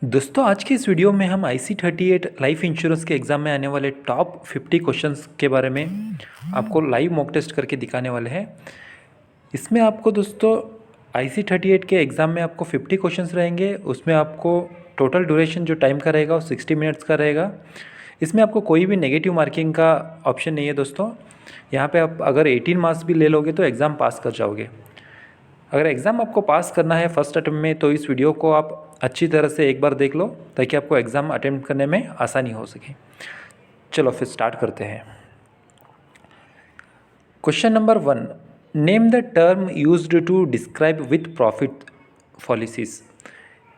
दोस्तों आज के इस वीडियो में हम IC38 लाइफ इंश्योरेंस के एग्ज़ाम में आने वाले टॉप 50 क्वेश्चंस के बारे में आपको लाइव मॉक टेस्ट करके दिखाने वाले हैं। इसमें आपको दोस्तों IC38 के एग्ज़ाम में आपको 50 क्वेश्चंस रहेंगे। उसमें आपको टोटल ड्यूरेशन जो टाइम का रहेगा वो 60 मिनट्स का रहेगा। इसमें आपको कोई भी नेगेटिव मार्किंग का ऑप्शन नहीं है दोस्तों। यहाँ पे आप अगर 18 मार्क्स भी ले लोगे तो एग्ज़ाम पास कर जाओगे। अगर एग्ज़ाम आपको पास करना है फर्स्ट अटेम्प्ट में तो इस वीडियो को आप अच्छी तरह से एक बार देख लो ताकि आपको एग्ज़ाम अटेम्प्ट करने में आसानी हो सके। चलो फिर स्टार्ट करते हैं। Question number 1, name the term used to describe with profit policies.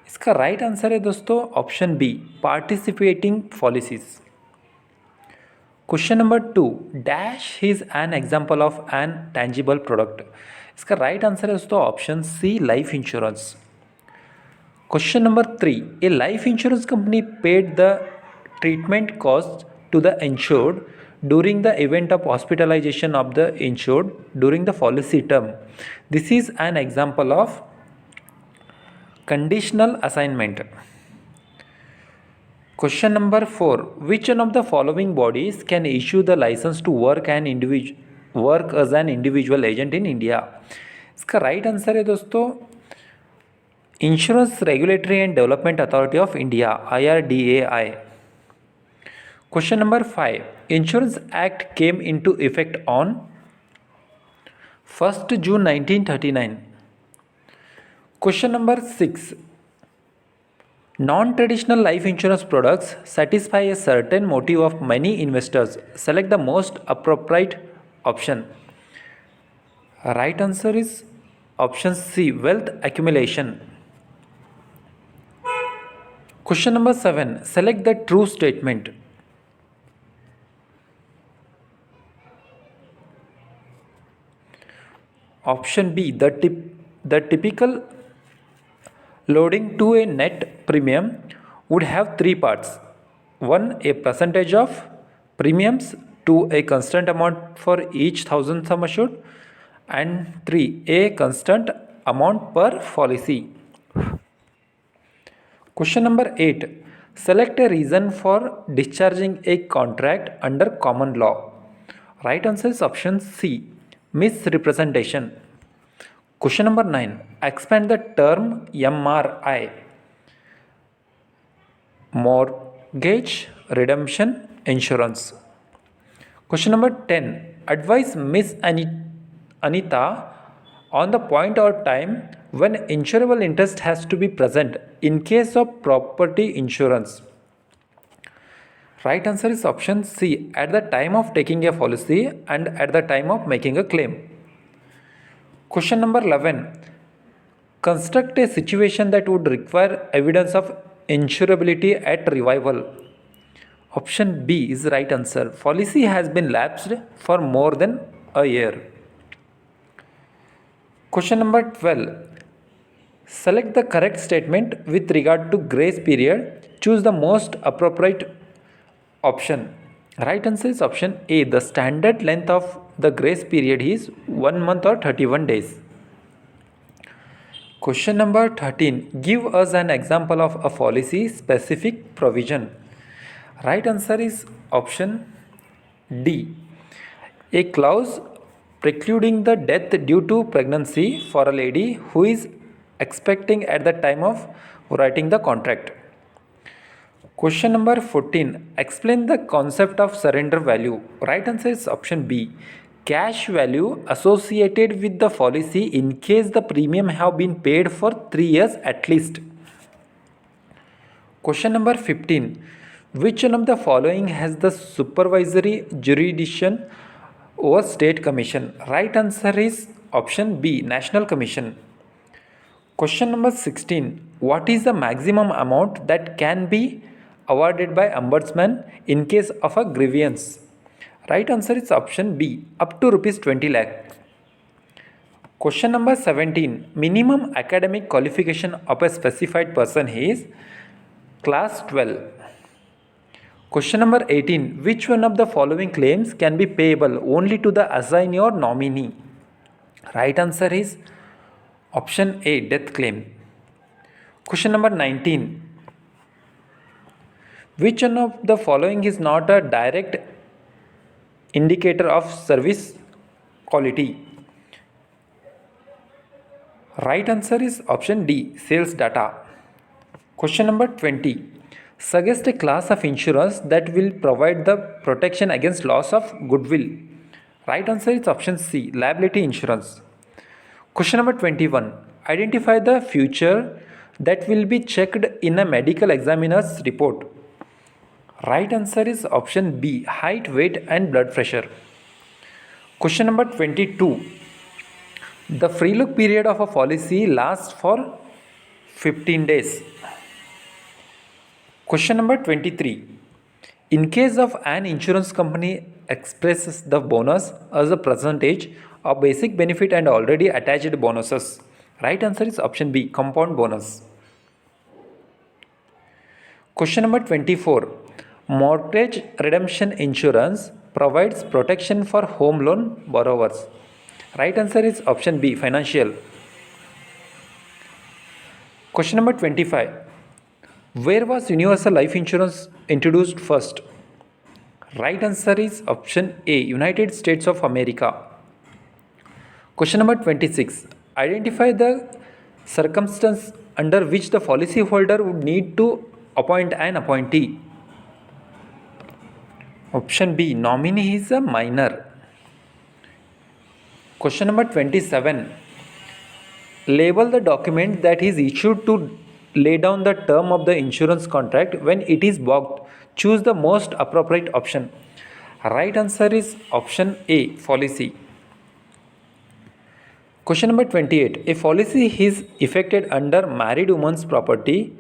इसका राइट आंसर है दोस्तों option B, participating policies. Question number 2, dash is an example of an tangible product. इसका राइट आंसर है दोस्तों option C, life insurance. Question number 3, a life insurance company paid the treatment cost to the insured during the event of hospitalization of the insured during the policy term. This is an example of conditional assignment. Question number 4, which one of the following bodies can issue the license to work as an individual agent in India? इसका right answer है दोस्तों insurance regulatory and development authority of India, IRDAI. Question number 5, insurance act came into effect on 1 June 1939. Question number 6, non-traditional life insurance products satisfy a certain motive of many investors. Select the most appropriate option. Right answer is option C, wealth accumulation. Question number 7, select the true statement. Option B, the typical loading to a net premium would have three parts. 1, a percentage of premiums. 2, a constant amount for each thousand sum assured. And 3, a constant amount per policy. Question number 8, select a reason for discharging a contract under common law. Right answer is option C, misrepresentation. Question number 9, expand the term MRI. Mortgage redemption insurance. Question number 10, advise Miss Anita on the point or time when insurable interest has to be present in case of property insurance. Right answer is option C, at the time of taking a policy and at the time of making a claim. Question number 11, construct a situation that would require evidence of insurability at revival. Option B is the right answer. Policy has been lapsed for more than a year. Question number 12, select the correct statement with regard to grace period. Choose the most appropriate option. Right answer is option A, the standard length of the grace period is 1 month or 31 days. Question number 13, give us an example of a policy specific provision. Right answer is option D, a clause precluding the death due to pregnancy for a lady who is expecting at the time of writing the contract. Question number 14, explain the concept of surrender value. Right answer is option B, cash value associated with the policy in case the premium have been paid for 3 years at least. Question number 15, which one of the following has the supervisory jurisdiction over state commission? Right answer is option B, National Commission. Question number 16, what is the maximum amount that can be awarded by ombudsman in case of a grievance? Right answer is option B, up to rupees 20 lakh. Question number 17, minimum academic qualification of a specified person is class 12. Question number 18, which one of the following claims can be payable only to the assignee or nominee? Right answer is option A, death claim. Question number 19, Which one of the following is not a direct indicator of service quality? Right answer is option D, sales data. Question number 20. Suggest a class of insurance that will provide the protection against loss of goodwill. Right answer is option C, liability insurance. Question number 21. Identify the feature that will be checked in a medical examiner's report. Right answer is option B, height, weight and blood pressure. Question number 22. The free look period of a policy lasts for 15 days. Question number 23. In case of an insurance company expresses the bonus as a percentage of basic benefit and already attached bonuses. Right answer is option B, compound bonus. Question number 24. Mortgage redemption insurance provides protection for home loan borrowers. Right answer is option B, financial. Question number 25. Where was universal life insurance introduced first? Right answer is option A, United States of America. Question number 26. Identify the circumstance under which the policyholder would need to appoint an appointee. Option B, nominee is a minor. Question number 27. Label the document that is issued to lay down the term of the insurance contract when it is bogged. Choose the most appropriate option. Right answer is option A, policy. Question number 28. A policy is effected under Married Women's Property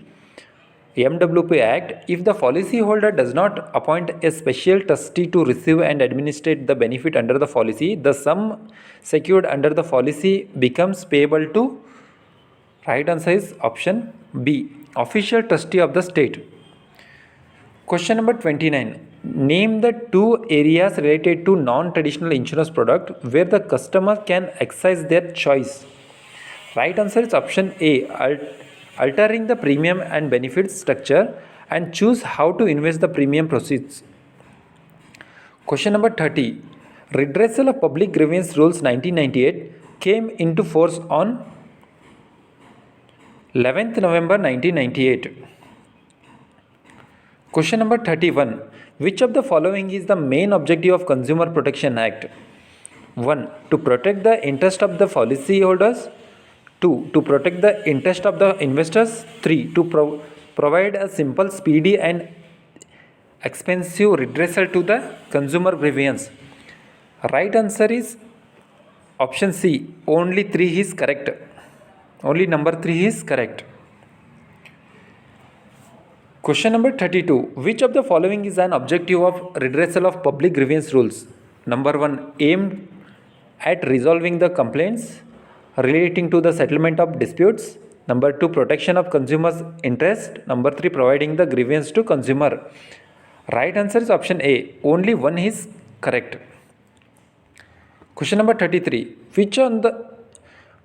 MWP Act if the policyholder does not appoint a special trustee to receive and administrate the benefit under the policy. The sum secured under the policy becomes payable to. Right answer is option B, official trustee of the state. Question number 29. Name the two areas related to non-traditional insurance product where the customer can exercise their choice. Right answer is option A, altering the premium and benefits structure and choose how to invest the premium proceeds. Question number 30. Redressal of Public Grievance Rules 1998 came into force on 11th November 1998. Question number 31. Which of the following is the main objective of Consumer Protection Act? 1. To protect the interest of the policyholders. 2. To protect the interest of the investors. 3. To provide a simple, speedy and expensive redressal to the consumer grievance. Right answer is option C. Only 3 is correct. Only number 3 is correct. Question number 32. Which of the following is an objective of redressal of public grievance rules? Number 1. Aimed at resolving the complaints relating to the settlement of disputes. Number 2. Protection of consumers' interest. Number 3. Providing the grievance to consumer. Right answer is option A. Only 1 is correct. Question number 33.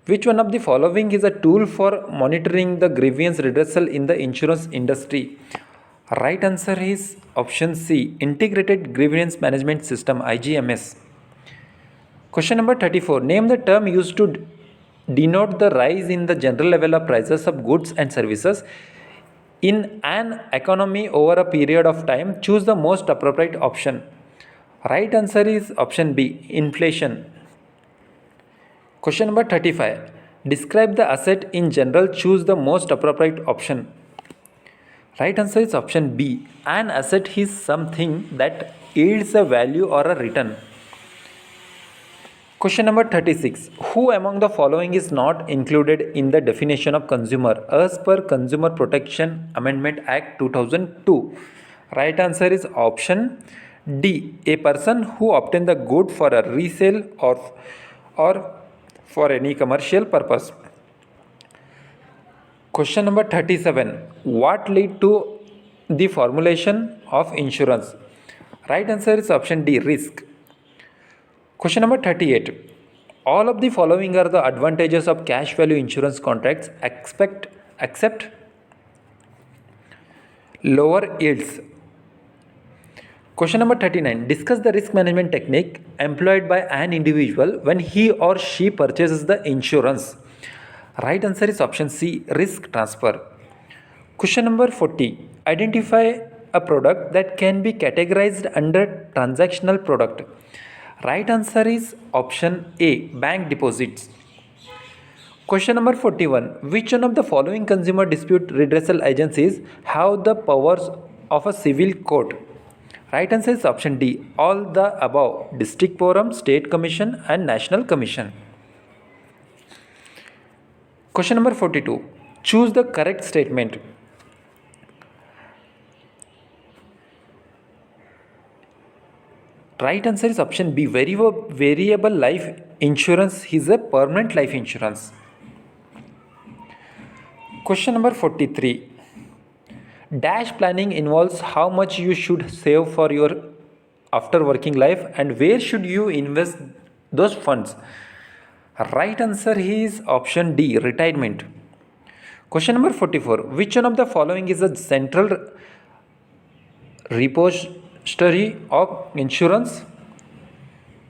Which one of the following is a tool for monitoring the grievance redressal in the insurance industry? Right answer is option C, Integrated Grievance Management System, IGMS. Question number 34. Name the term used to denote the rise in the general level of prices of goods and services in an economy over a period of time. Choose the most appropriate option. Right answer is option B, inflation. Question number 35. Describe the asset in general. Choose the most appropriate option. Right answer is option B. An asset is something that yields a value or a return. Question number 36. Who among the following is not included in the definition of consumer as per Consumer Protection Amendment Act 2002? Right answer is option D. A person who obtained the good for a resale or for any commercial purpose. Question number 37. What led to the formulation of insurance? Right answer is option D, risk. Question number 38. All of the following are the advantages of cash value insurance contracts except lower yields. Question number 39. Discuss the risk management technique employed by an individual when he or she purchases the insurance. Right answer is option C, risk transfer. Question number 40. Identify a product that can be categorized under transactional product. Right answer is option A, bank deposits. Question number 41. Which one of the following consumer dispute redressal agencies have the powers of a civil court? Right answer is option D, all the above: District Forum, State Commission and National Commission. Question number 42. Choose the correct statement. Right answer is option B, variable life insurance is a permanent life insurance. Question number 43. Dash planning involves how much you should save for your after working life and where should you invest those funds. Right answer is option D, retirement. Question number 44. Which one of the following is a central repository of insurance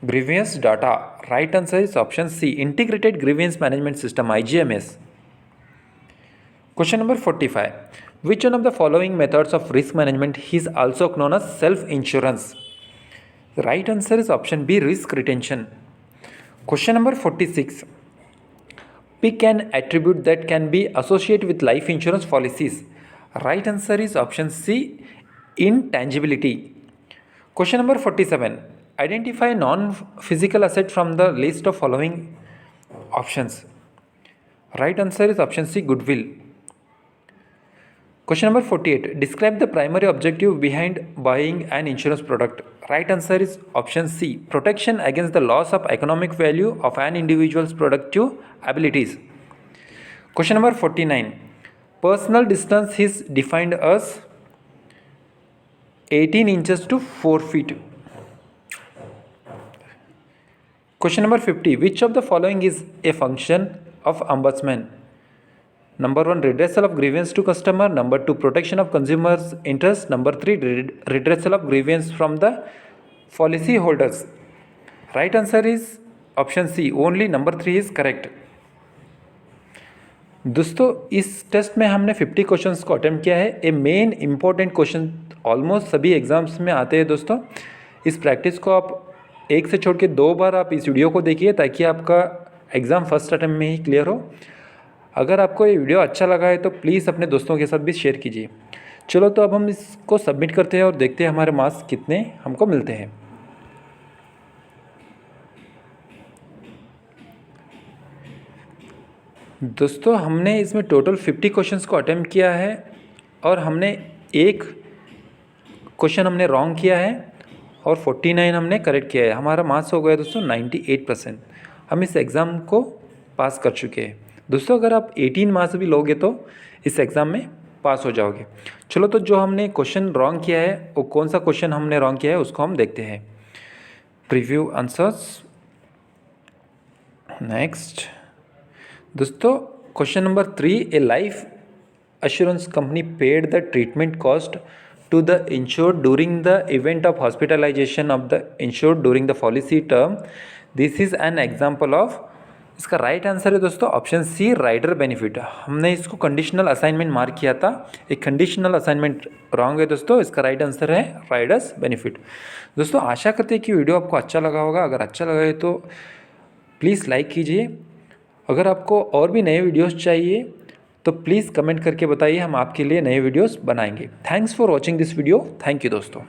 grievance data? Right answer is option C, integrated grievance management system, IGMS. Question number 45. Which one of the following methods of risk management is also known as self-insurance? The right answer is option B, risk retention. Question number 46. Pick an attribute that can be associated with life insurance policies. Right answer is option C, intangibility. Question number 47. Identify non-physical asset from the list of following options. Right answer is option C, goodwill. Question number 48. Describe the primary objective behind buying an insurance product. Right answer is option C, protection against the loss of economic value of an individual's productive abilities. Question number 49. Personal distance is defined as 18 inches to 4 feet. Question number 50. Which of the following is a function of ombudsman? Number 1, redressal of grievance to customer. Number 2, protection of consumers' interest. Number 3, redressal of grievance from the policy holders. Right answer is option C, only number 3 is correct. दोस्तों इस test में हमने 50 questions को attempt किया है. ए main important question almost सभी exams में आते हैं दोस्तों. इस प्रैक्टिस को आप एक से छोड़ के 2 बार आप इस वीडियो को देखिए ताकि आपका एग्ज़ाम फर्स्ट अटेम्प्ट में ही क्लियर हो. अगर आपको ये वीडियो अच्छा लगा है तो प्लीज़ अपने दोस्तों के साथ भी शेयर कीजिए. चलो तो अब हम इसको सबमिट करते हैं और देखते हैं हमारे मार्क्स कितने हमको मिलते हैं. दोस्तों हमने इसमें टोटल 50 क्वेश्चंस को अटेम्प्ट किया है और हमने एक क्वेश्चन हमने रॉन्ग किया है और 49 हमने करेक्ट किया है. हमारा मार्क्स हो गया दोस्तों 98%. हम इस एग्ज़ाम को पास कर चुके हैं. दोस्तों अगर आप 18 मार्क्स भी लोगे तो इस एग्ज़ाम में पास हो जाओगे. चलो तो जो हमने क्वेश्चन रॉन्ग किया है वो कौन सा क्वेश्चन हमने रॉन्ग किया है उसको हम देखते हैं. Preview answers. नेक्स्ट दोस्तों question number 3. A life assurance company paid the treatment cost to the insured during the event of hospitalization of the insured during the policy term. This is an example of. इसका right answer है दोस्तों option सी, rider benefit. हमने इसको conditional assignment mark किया था. एक conditional assignment wrong है दोस्तों. इसका राइट आंसर है राइडर्स बेनिफिट. दोस्तों आशा करते हैं कि वीडियो आपको अच्छा लगा होगा. अगर अच्छा लगा है तो प्लीज़ लाइक कीजिए. अगर आपको और भी नए वीडियोस चाहिए तो प्लीज़ कमेंट करके बताइए, हम आपके लिए नए वीडियोस बनाएंगे. Thanks for watching this video. Thank you दोस्तों.